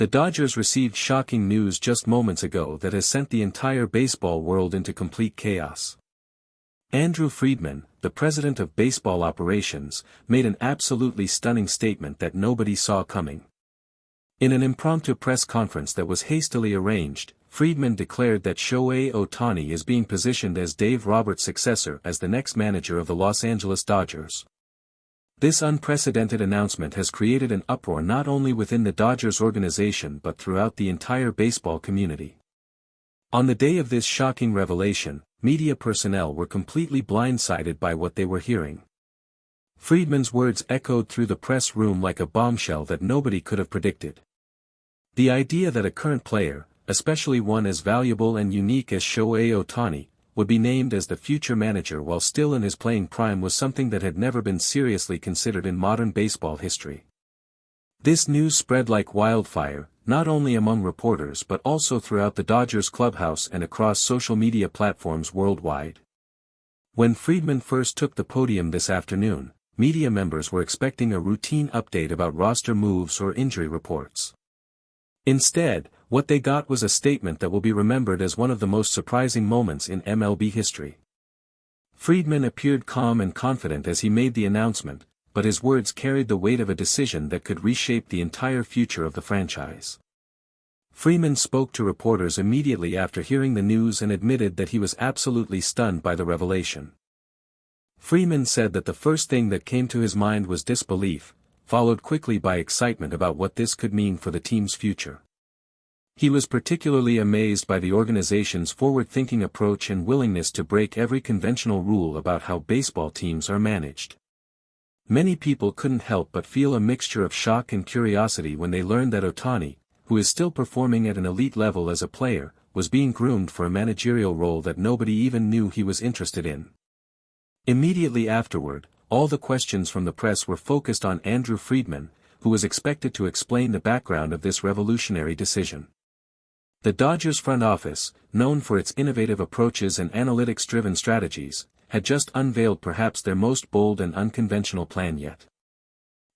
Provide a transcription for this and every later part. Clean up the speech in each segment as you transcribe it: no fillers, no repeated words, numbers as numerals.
The Dodgers received shocking news just moments ago that has sent the entire baseball world into complete chaos. Andrew Friedman, the president of baseball operations, made an absolutely stunning statement that nobody saw coming. In an impromptu press conference that was hastily arranged, Friedman declared that Shohei Ohtani is being positioned as Dave Roberts' successor as the next manager of the Los Angeles Dodgers. This unprecedented announcement has created an uproar not only within the Dodgers organization but throughout the entire baseball community. On the day of this shocking revelation, media personnel were completely blindsided by what they were hearing. Friedman's words echoed through the press room like a bombshell that nobody could have predicted. The idea that a current player, especially one as valuable and unique as Shohei Ohtani, would be named as the future manager while still in his playing prime was something that had never been seriously considered in modern baseball history. This news spread like wildfire, not only among reporters but also throughout the Dodgers clubhouse and across social media platforms worldwide. When Friedman first took the podium this afternoon, media members were expecting a routine update about roster moves or injury reports. Instead, what they got was a statement that will be remembered as one of the most surprising moments in MLB history. Friedman appeared calm and confident as he made the announcement, but his words carried the weight of a decision that could reshape the entire future of the franchise. Friedman spoke to reporters immediately after hearing the news and admitted that he was absolutely stunned by the revelation. Friedman said that the first thing that came to his mind was disbelief, followed quickly by excitement about what this could mean for the team's future. He was particularly amazed by the organization's forward-thinking approach and willingness to break every conventional rule about how baseball teams are managed. Many people couldn't help but feel a mixture of shock and curiosity when they learned that Ohtani, who is still performing at an elite level as a player, was being groomed for a managerial role that nobody even knew he was interested in. Immediately afterward, all the questions from the press were focused on Andrew Friedman, who was expected to explain the background of this revolutionary decision. The Dodgers front office, known for its innovative approaches and analytics-driven strategies, had just unveiled perhaps their most bold and unconventional plan yet.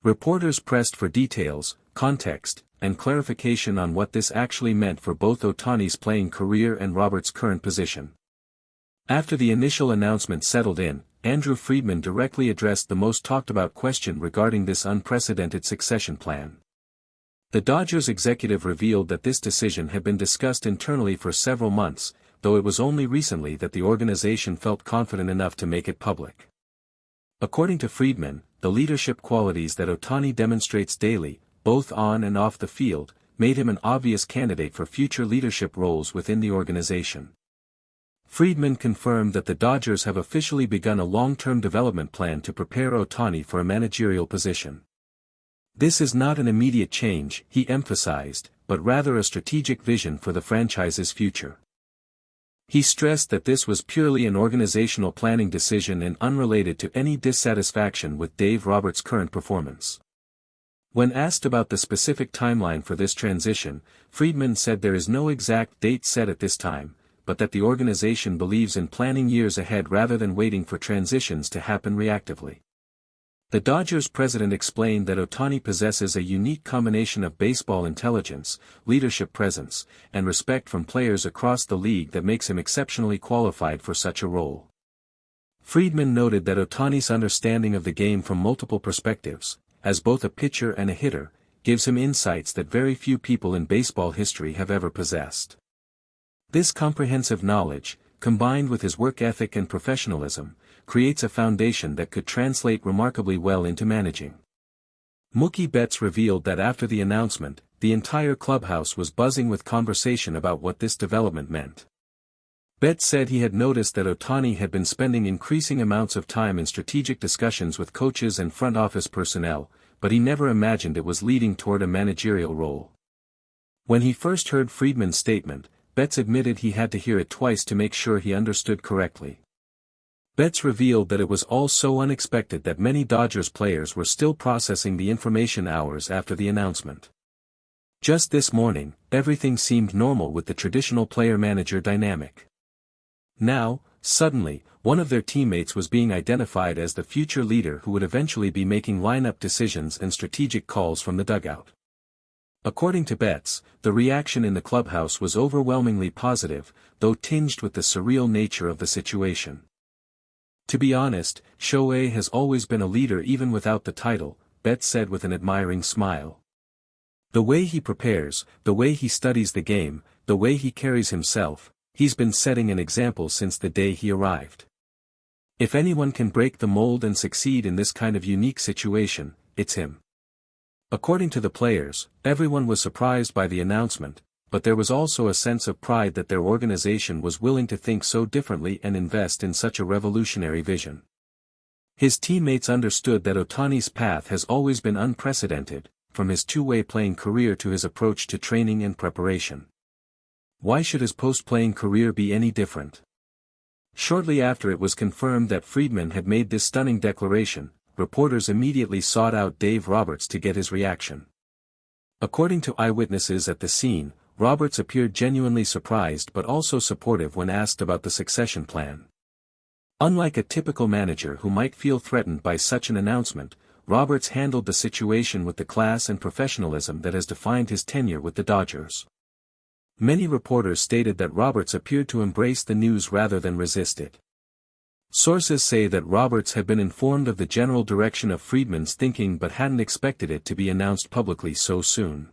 Reporters pressed for details, context, and clarification on what this actually meant for both Ohtani's playing career and Roberts' current position. After the initial announcement settled in, Andrew Friedman directly addressed the most talked-about question regarding this unprecedented succession plan. The Dodgers executive revealed that this decision had been discussed internally for several months, though it was only recently that the organization felt confident enough to make it public. According to Friedman, the leadership qualities that Ohtani demonstrates daily, both on and off the field, made him an obvious candidate for future leadership roles within the organization. Friedman confirmed that the Dodgers have officially begun a long-term development plan to prepare Ohtani for a managerial position. This is not an immediate change, he emphasized, but rather a strategic vision for the franchise's future. He stressed that this was purely an organizational planning decision and unrelated to any dissatisfaction with Dave Roberts' current performance. When asked about the specific timeline for this transition, Friedman said there is no exact date set at this time, but that the organization believes in planning years ahead rather than waiting for transitions to happen reactively. The Dodgers president explained that Ohtani possesses a unique combination of baseball intelligence, leadership presence, and respect from players across the league that makes him exceptionally qualified for such a role. Friedman noted that Ohtani's understanding of the game from multiple perspectives, as both a pitcher and a hitter, gives him insights that very few people in baseball history have ever possessed. This comprehensive knowledge, combined with his work ethic and professionalism, creates a foundation that could translate remarkably well into managing. Mookie Betts revealed that after the announcement, the entire clubhouse was buzzing with conversation about what this development meant. Betts said he had noticed that Ohtani had been spending increasing amounts of time in strategic discussions with coaches and front office personnel, but he never imagined it was leading toward a managerial role. When he first heard Friedman's statement, Betts admitted he had to hear it twice to make sure he understood correctly. Betts revealed that it was all so unexpected that many Dodgers players were still processing the information hours after the announcement. Just this morning, everything seemed normal with the traditional player-manager dynamic. Now, suddenly, one of their teammates was being identified as the future leader who would eventually be making lineup decisions and strategic calls from the dugout. According to Betts, the reaction in the clubhouse was overwhelmingly positive, though tinged with the surreal nature of the situation. "To be honest, Shohei has always been a leader even without the title," Betts said with an admiring smile. "The way he prepares, the way he studies the game, the way he carries himself, he's been setting an example since the day he arrived. If anyone can break the mold and succeed in this kind of unique situation, it's him." According to the players, everyone was surprised by the announcement, but there was also a sense of pride that their organization was willing to think so differently and invest in such a revolutionary vision. His teammates understood that Ohtani's path has always been unprecedented, from his two-way playing career to his approach to training and preparation. Why should his post-playing career be any different? Shortly after it was confirmed that Friedman had made this stunning declaration, reporters immediately sought out Dave Roberts to get his reaction. According to eyewitnesses at the scene, Roberts appeared genuinely surprised but also supportive when asked about the succession plan. Unlike a typical manager who might feel threatened by such an announcement, Roberts handled the situation with the class and professionalism that has defined his tenure with the Dodgers. Many reporters stated that Roberts appeared to embrace the news rather than resist it. Sources say that Roberts had been informed of the general direction of Friedman's thinking but hadn't expected it to be announced publicly so soon.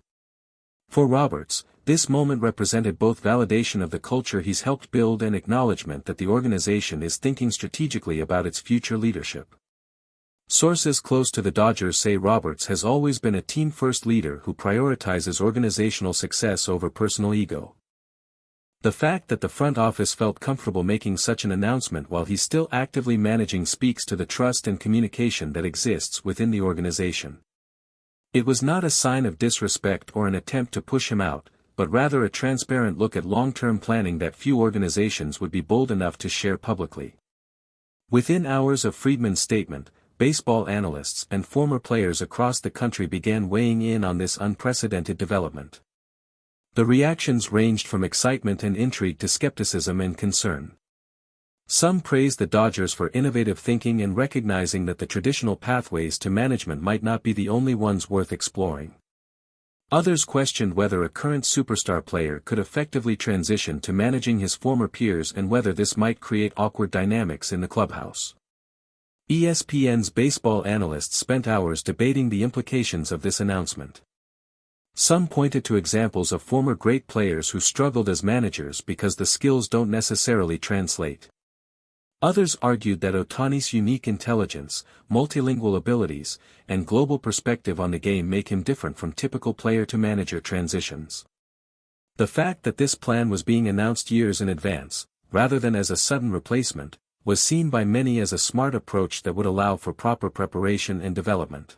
For Roberts, this moment represented both validation of the culture he's helped build and acknowledgement that the organization is thinking strategically about its future leadership. Sources close to the Dodgers say Roberts has always been a team-first leader who prioritizes organizational success over personal ego. The fact that the front office felt comfortable making such an announcement while he's still actively managing speaks to the trust and communication that exists within the organization. It was not a sign of disrespect or an attempt to push him out, but rather a transparent look at long-term planning that few organizations would be bold enough to share publicly. Within hours of Friedman's statement, baseball analysts and former players across the country began weighing in on this unprecedented development. The reactions ranged from excitement and intrigue to skepticism and concern. Some praised the Dodgers for innovative thinking and recognizing that the traditional pathways to management might not be the only ones worth exploring. Others questioned whether a current superstar player could effectively transition to managing his former peers and whether this might create awkward dynamics in the clubhouse. ESPN's baseball analysts spent hours debating the implications of this announcement. Some pointed to examples of former great players who struggled as managers because the skills don't necessarily translate. Others argued that Ohtani's unique intelligence, multilingual abilities, and global perspective on the game make him different from typical player-to-manager transitions. The fact that this plan was being announced years in advance, rather than as a sudden replacement, was seen by many as a smart approach that would allow for proper preparation and development.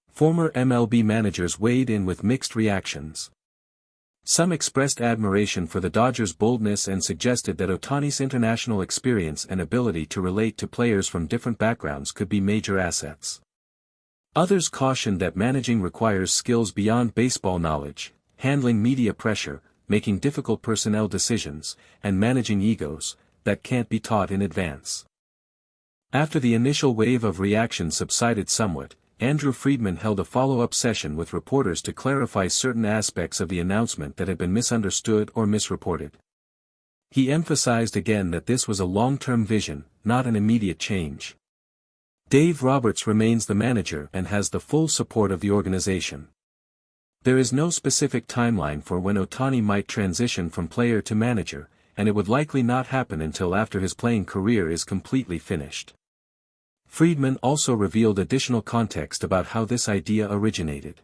Former MLB managers weighed in with mixed reactions. Some expressed admiration for the Dodgers' boldness and suggested that Ohtani's international experience and ability to relate to players from different backgrounds could be major assets. Others cautioned that managing requires skills beyond baseball knowledge, handling media pressure, making difficult personnel decisions, and managing egos, that can't be taught in advance. After the initial wave of reaction subsided somewhat, Andrew Friedman held a follow-up session with reporters to clarify certain aspects of the announcement that had been misunderstood or misreported. He emphasized again that this was a long-term vision, not an immediate change. Dave Roberts remains the manager and has the full support of the organization. There is no specific timeline for when Ohtani might transition from player to manager, and it would likely not happen until after his playing career is completely finished. Friedman also revealed additional context about how this idea originated.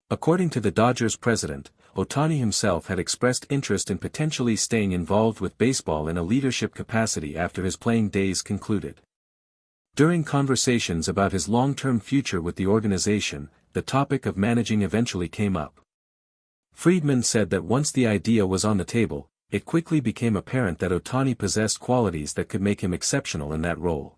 According to the Dodgers president, Ohtani himself had expressed interest in potentially staying involved with baseball in a leadership capacity after his playing days concluded. During conversations about his long-term future with the organization, the topic of managing eventually came up. Friedman said that once the idea was on the table, it quickly became apparent that Ohtani possessed qualities that could make him exceptional in that role.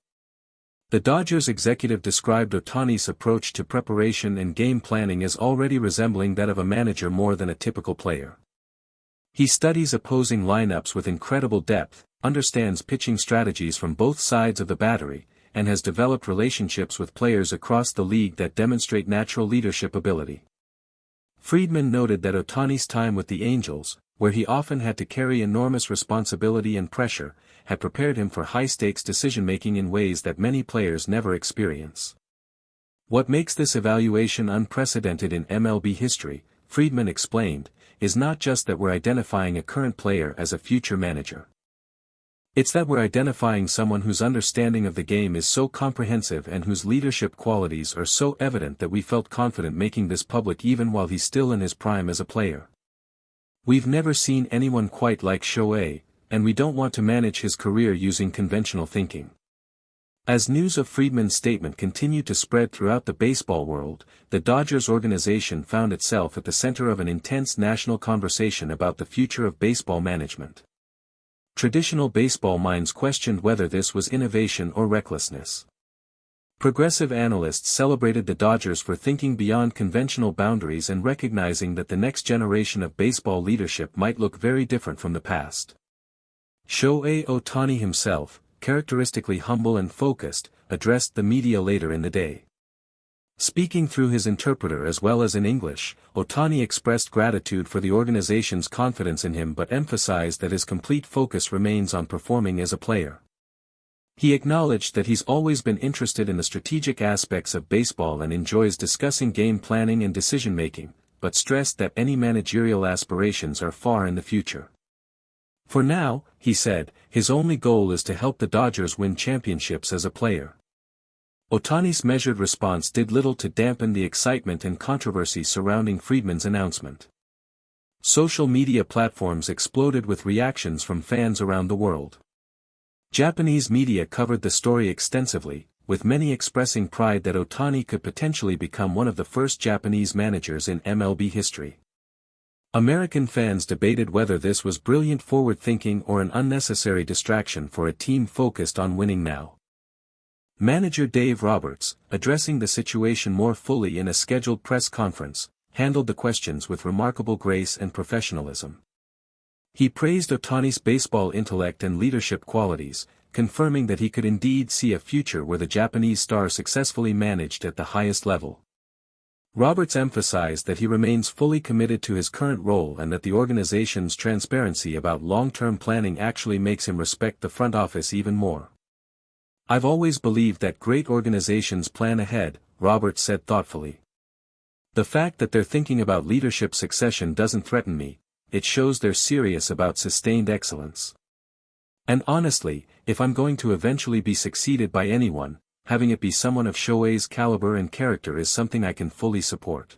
The Dodgers executive described Ohtani's approach to preparation and game planning as already resembling that of a manager more than a typical player. He studies opposing lineups with incredible depth, understands pitching strategies from both sides of the battery, and has developed relationships with players across the league that demonstrate natural leadership ability. Friedman noted that Ohtani's time with the Angels, where he often had to carry enormous responsibility and pressure, had prepared him for high-stakes decision-making in ways that many players never experience. What makes this evaluation unprecedented in MLB history, Friedman explained, is not just that we're identifying a current player as a future manager. It's that we're identifying someone whose understanding of the game is so comprehensive and whose leadership qualities are so evident that we felt confident making this public even while he's still in his prime as a player. We've never seen anyone quite like Shohei, and we don't want to manage his career using conventional thinking. As news of Friedman's statement continued to spread throughout the baseball world, the Dodgers organization found itself at the center of an intense national conversation about the future of baseball management. Traditional baseball minds questioned whether this was innovation or recklessness. Progressive analysts celebrated the Dodgers for thinking beyond conventional boundaries and recognizing that the next generation of baseball leadership might look very different from the past. Shohei Ohtani himself, characteristically humble and focused, addressed the media later in the day. Speaking through his interpreter as well as in English, Ohtani expressed gratitude for the organization's confidence in him but emphasized that his complete focus remains on performing as a player. He acknowledged that he's always been interested in the strategic aspects of baseball and enjoys discussing game planning and decision-making, but stressed that any managerial aspirations are far in the future. For now, he said, his only goal is to help the Dodgers win championships as a player. Ohtani's measured response did little to dampen the excitement and controversy surrounding Friedman's announcement. Social media platforms exploded with reactions from fans around the world. Japanese media covered the story extensively, with many expressing pride that Ohtani could potentially become one of the first Japanese managers in MLB history. American fans debated whether this was brilliant forward-thinking or an unnecessary distraction for a team focused on winning now. Manager Dave Roberts, addressing the situation more fully in a scheduled press conference, handled the questions with remarkable grace and professionalism. He praised Ohtani's baseball intellect and leadership qualities, confirming that he could indeed see a future where the Japanese star successfully managed at the highest level. Roberts emphasized that he remains fully committed to his current role and that the organization's transparency about long-term planning actually makes him respect the front office even more. "I've always believed that great organizations plan ahead," Roberts said thoughtfully. "The fact that they're thinking about leadership succession doesn't threaten me, it shows they're serious about sustained excellence. And honestly, if I'm going to eventually be succeeded by anyone, having it be someone of Shohei's caliber and character is something I can fully support."